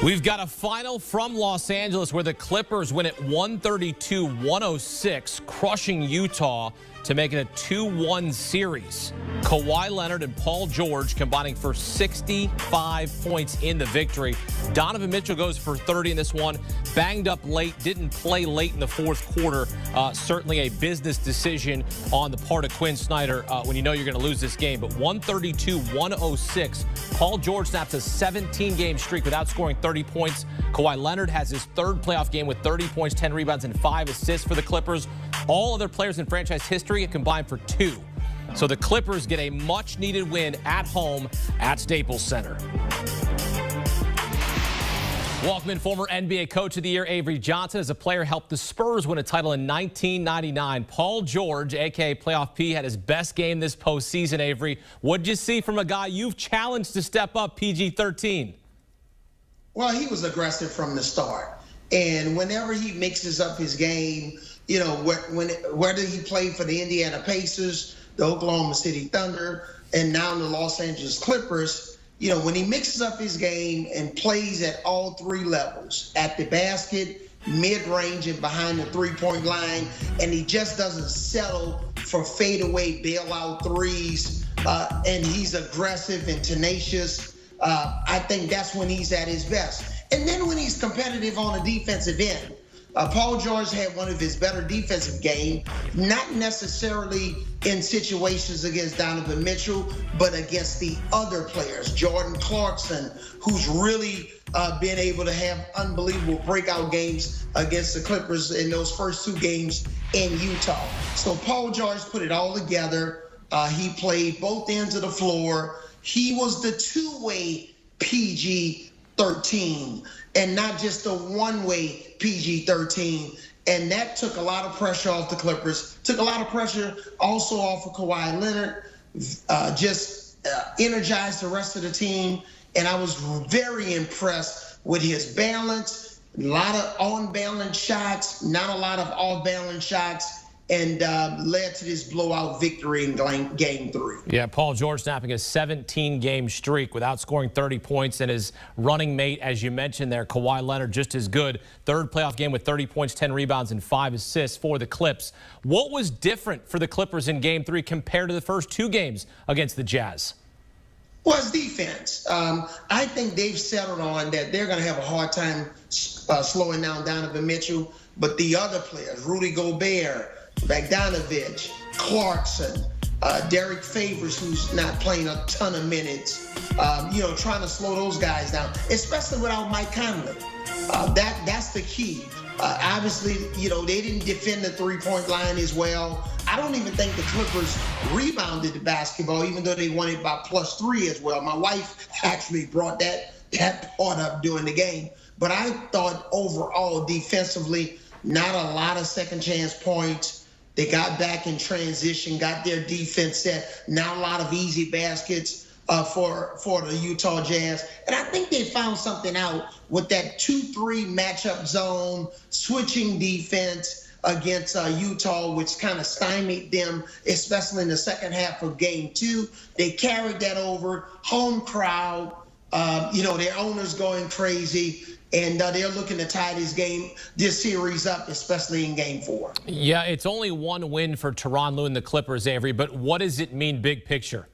We've got a final from Los Angeles where the Clippers win at 132-106, crushing Utah to make it a 2-1 series. Kawhi Leonard and Paul George combining for 65 points in the victory. Donovan Mitchell goes for 30 in this one. Banged up late, didn't play late in the fourth quarter. Certainly a business decision on the part of Quinn Snyder when you know you're going to lose this game. But 132-106. Paul George snaps a 17-game streak without scoring 30 points. Kawhi Leonard has his third playoff game with 30 points, 10 rebounds, and 5 assists for the Clippers. All other players in franchise history combined for 2. So the Clippers get a much-needed win at home at Staples Center. Welcome in former NBA Coach of the Year Avery Johnson. As a player, helped the Spurs win a title in 1999. Paul George, a.k.a. Playoff P, had his best game this postseason, Avery. What'd you see from a guy you've challenged to step up, PG-13? Well, he was aggressive from the start. And whenever he mixes up his game, you know, whether he played for the Indiana Pacers, the Oklahoma City Thunder, and now the Los Angeles Clippers, you know, when he mixes up his game and plays at all three levels, at the basket, mid-range, and behind the three-point line, and he just doesn't settle for fadeaway bailout threes, and he's aggressive and tenacious, I think that's when he's at his best. And then when he's competitive on the defensive end, Paul George had one of his better defensive games, not necessarily in situations against Donovan Mitchell, but against the other players. Jordan Clarkson, who's really been able to have unbelievable breakout games against the Clippers in those first 2 games in Utah. So Paul George put it all together. He played both ends of the floor. He was the two-way PG-13 and not just a one-way PG-13. And that took a lot of pressure off the Clippers, took a lot of pressure also off of Kawhi Leonard, energized the rest of the team. And I was very impressed with his balance, a lot of on-balance shots, not a lot of off-balance shots, and led to this blowout victory in Game 3. Yeah, Paul George snapping a 17-game streak without scoring 30 points, and his running mate, as you mentioned there, Kawhi Leonard, just as good. Third playoff game with 30 points, 10 rebounds, and 5 assists for the Clips. What was different for the Clippers in Game 3 compared to the first 2 games against the Jazz? Well, it's defense. I think they've settled on that they're going to have a hard time slowing down Donovan Mitchell, but the other players, Rudy Gobert, Bogdanovic, Clarkson, Derek Favors, who's not playing a ton of minutes, trying to slow those guys down, especially without Mike Conley. That's the key. Obviously, they didn't defend the three-point line as well. I don't even think the Clippers rebounded the basketball, even though they won it by +3 as well. My wife actually brought that part up during the game. But I thought overall, defensively, not a lot of second-chance points. They got back in transition, got their defense set. Not a lot of easy baskets for the Utah Jazz. And I think they found something out with that 2-3 matchup zone, switching defense against Utah, which kind of stymied them, especially in the second half of Game 2. They carried that over, home crowd, their owners going crazy. And they're looking to tie this series up, especially in Game 4. Yeah, it's only one win for Tyronn Lue and the Clippers, Avery, but what does it mean big picture?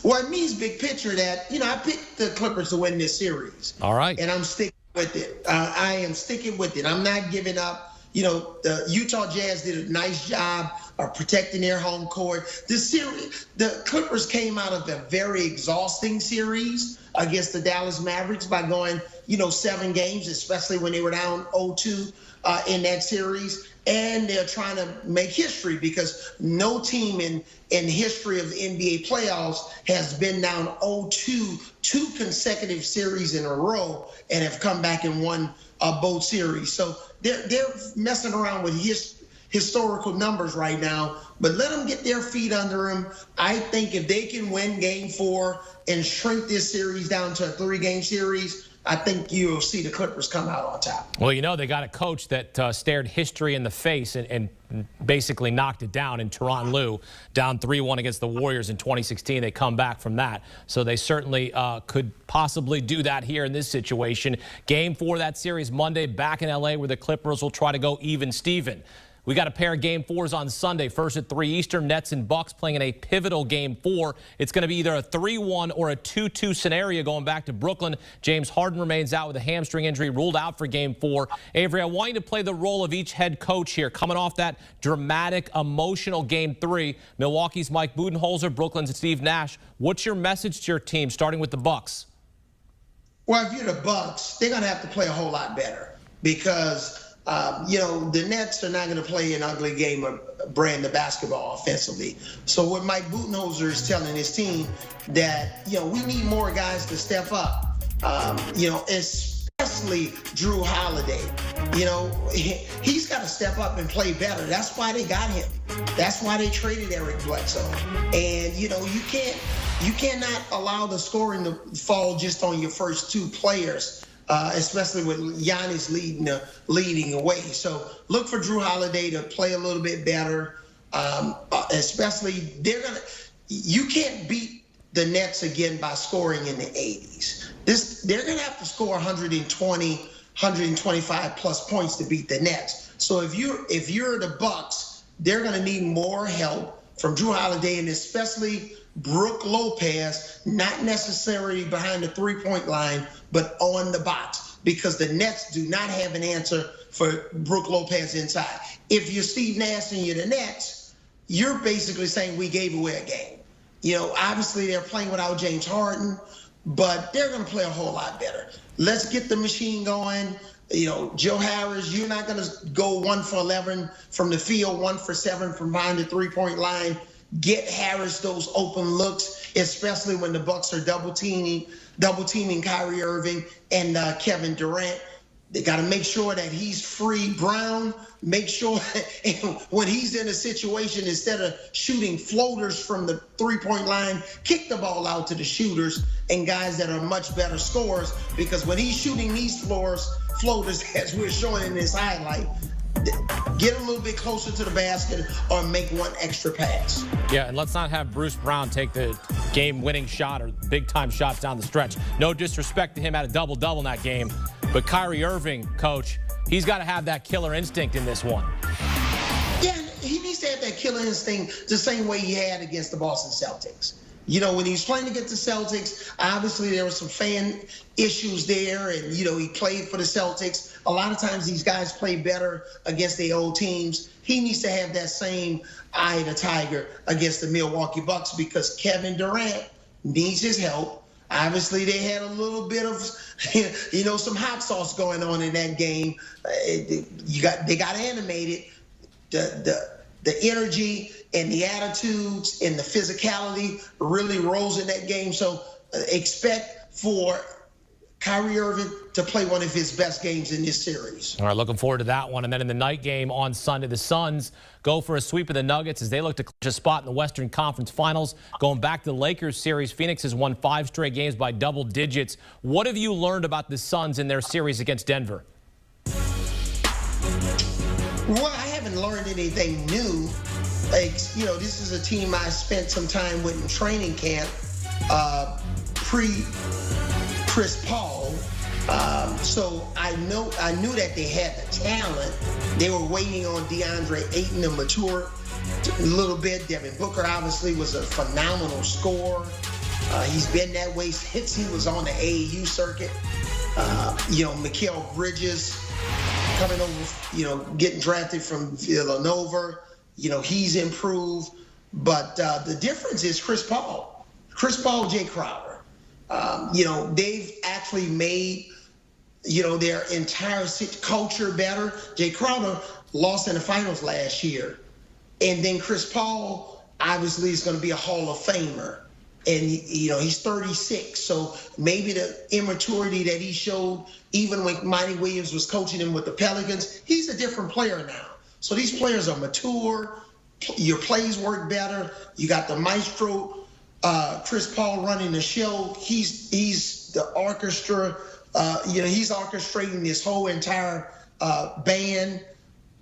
Well, it means big picture that, I picked the Clippers to win this series. All right. And I'm sticking with it. I am sticking with it. I'm not giving up. The Utah Jazz did a nice job of protecting their home court. The Clippers came out of a very exhausting series against the Dallas Mavericks by going, 7 games, especially when they were down 0-2 in that series. And they're trying to make history because no team in history of the NBA playoffs has been down 0-2 2 consecutive series in a row and have come back and won both series. So they're messing around with historical numbers right now, but let them get their feet under them. I think if they can win Game 4 and shrink this series down to a 3-game series, I think you'll see the Clippers come out on top. Well, you know, they got a coach that stared history in the face and basically knocked it down in Tyronn Lue, down 3-1 against the Warriors in 2016. They come back from that. So they certainly could possibly do that here in this situation. Game 4 of that series Monday back in L.A. where the Clippers will try to go even Steven. We got a pair of Game 4s on Sunday. First at 3 Eastern, Nets and Bucks playing in a pivotal Game 4. It's going to be either a 3-1 or a 2-2 scenario going back to Brooklyn. James Harden remains out with a hamstring injury, ruled out for Game 4. Avery, I want you to play the role of each head coach here. Coming off that dramatic, emotional Game 3, Milwaukee's Mike Budenholzer, Brooklyn's Steve Nash. What's your message to your team, starting with the Bucks? Well, if you're the Bucks, they're going to have to play a whole lot better because the Nets are not going to play an ugly game of brand of basketball offensively. So what Mike Budenholzer is telling his team that, we need more guys to step up, especially Jrue Holiday. He's got to step up and play better. That's why they got him. That's why they traded Eric Bledsoe. And, you cannot allow the scoring to fall just on your first 2 players. Especially with Giannis leading away. So look for Jrue Holiday to play a little bit better. Especially you can't beat the Nets again by scoring in the 80s. They're gonna have to score 120, 125 plus points to beat the Nets. So if you're the Bucks, they're gonna need more help from Jrue Holiday and especially Brook Lopez, not necessarily behind the 3-point line, but on the box, because the Nets do not have an answer for Brook Lopez inside. If you're Steve Nash and you're the Nets, you're basically saying we gave away a game. Obviously they're playing without James Harden, but they're going to play a whole lot better. Let's get the machine going. Joe Harris, you're not going to go 1 for 11 from the field, 1 for 7 from behind the 3-point line. Get Harris those open looks, especially when the Bucks are double teaming Kyrie Irving and Kevin Durant. They got to make sure that he's free. Brown, make sure when he's in a situation, instead of shooting floaters from the 3-point line, kick the ball out to the shooters and guys that are much better scorers, because when he's shooting these floaters, as we're showing in this highlight, get a little bit closer to the basket or make 1 extra pass. Yeah, and let's not have Bruce Brown take the game-winning shot or big-time shots down the stretch. No disrespect to him, had a double-double in that game. But Kyrie Irving, Coach, he's got to have that killer instinct in this one. Yeah, he needs to have that killer instinct the same way he had against the Boston Celtics. When he was playing against the Celtics, obviously there were some fan issues there, and, he played for the Celtics. A lot of times these guys play better against their old teams. He needs to have that same eye of the tiger against the Milwaukee Bucks, because Kevin Durant needs his help. Obviously, they had a little bit of, some hot sauce going on in that game. They got animated. The energy and the attitudes and the physicality really rose in that game. So expect for Kyrie Irving to play one of his best games in this series. All right, looking forward to that one. And then in the night game on Sunday, the Suns go for a sweep of the Nuggets as they look to clinch a spot in the Western Conference Finals. Going back to the Lakers series, Phoenix has won 5 straight games by double digits. What have you learned about the Suns in their series against Denver? Well, I haven't learned anything new. This is a team I spent some time with in training camp pre-Chris Paul. So I knew that they had the talent. They were waiting on DeAndre Ayton to mature a little bit. Devin Booker obviously was a phenomenal scorer. He's been that way since he was on the AAU circuit. Mikal Bridges coming over, getting drafted from Villanova. He's improved. But the difference is Chris Paul, Jay Crowder. They've actually made, their entire culture better. Jay Crowder lost in the finals last year. And then Chris Paul, obviously, is going to be a Hall of Famer. And, he's 36. So maybe the immaturity that he showed, even when Monty Williams was coaching him with the Pelicans, he's a different player now. So these players are mature. Your plays work better. You got the maestro, Chris Paul, running the show. He's the orchestra. He's orchestrating this whole entire band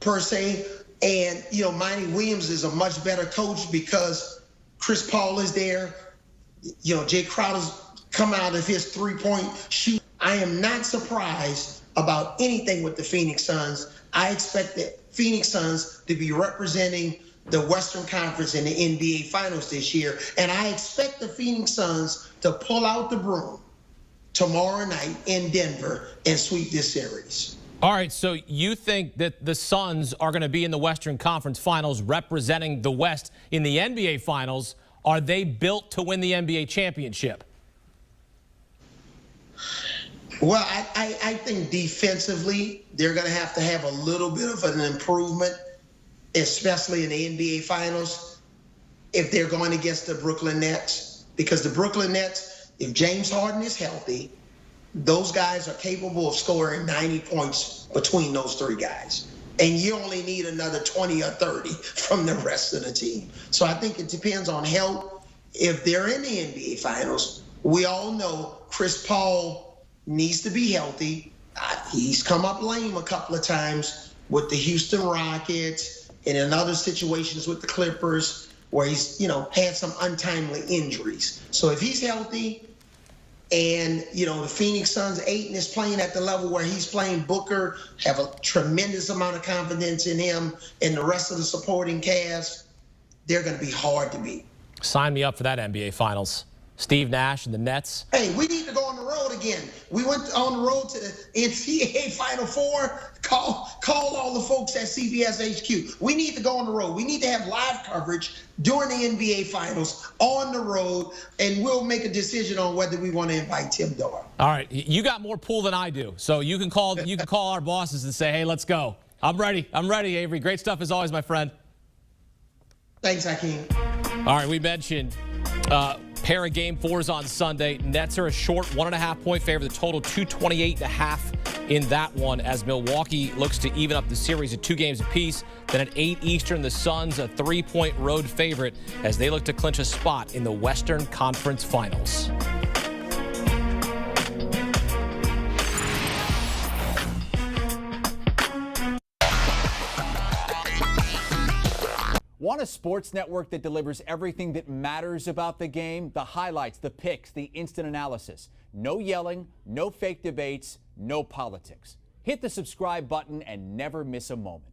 per se. And Monty Williams is a much better coach because Chris Paul is there. Jay Crowder's come out of his three-point shoot. I am not surprised about anything with the Phoenix Suns. I expect the Phoenix Suns to be representing the Western Conference in the NBA Finals this year. And I expect the Phoenix Suns to pull out the broom tomorrow night in Denver and sweep this series. All right, so you think that the Suns are going to be in the Western Conference Finals representing the West in the NBA Finals. Are they built to win the NBA championship? Well, I think defensively they're going to have a little bit of an improvement, especially in the NBA Finals, if they're going against the Brooklyn Nets. Because the Brooklyn Nets, if James Harden is healthy, those guys are capable of scoring 90 points between those three guys. And you only need another 20 or 30 from the rest of the team. So I think it depends on health. If they're in the NBA Finals, we all know Chris Paul needs to be healthy. He's come up lame a couple of times with the Houston Rockets and in other situations with the Clippers where he's, had some untimely injuries. So if he's healthy, and, the Phoenix Suns, Ayton is playing at the level where he's playing, Booker, have a tremendous amount of confidence in him and the rest of the supporting cast, they're going to be hard to beat. Sign me up for that NBA Finals. Steve Nash and the Nets. Hey, we need to go on the road again. We went on the road to the NCAA Final Four. Call all the folks at CBS HQ. We need to go on the road. We need to have live coverage during the NBA Finals on the road, and we'll make a decision on whether we want to invite Tim Dora. All right, you got more pull than I do, so you can call our bosses and say, hey, let's go. I'm ready, Avery. Great stuff as always, my friend. Thanks, Hakeem. All right, we mentioned pair of Game 4s on Sunday. Nets are a short 1.5-point favorite. The total 228.5 in that one as Milwaukee looks to even up the series at 2 games apiece. Then at 8 Eastern, the Suns a 3-point road favorite as they look to clinch a spot in the Western Conference Finals. Want a sports network that delivers everything that matters about the game? The highlights, the picks, the instant analysis. No yelling, no fake debates, no politics. Hit the subscribe button and never miss a moment.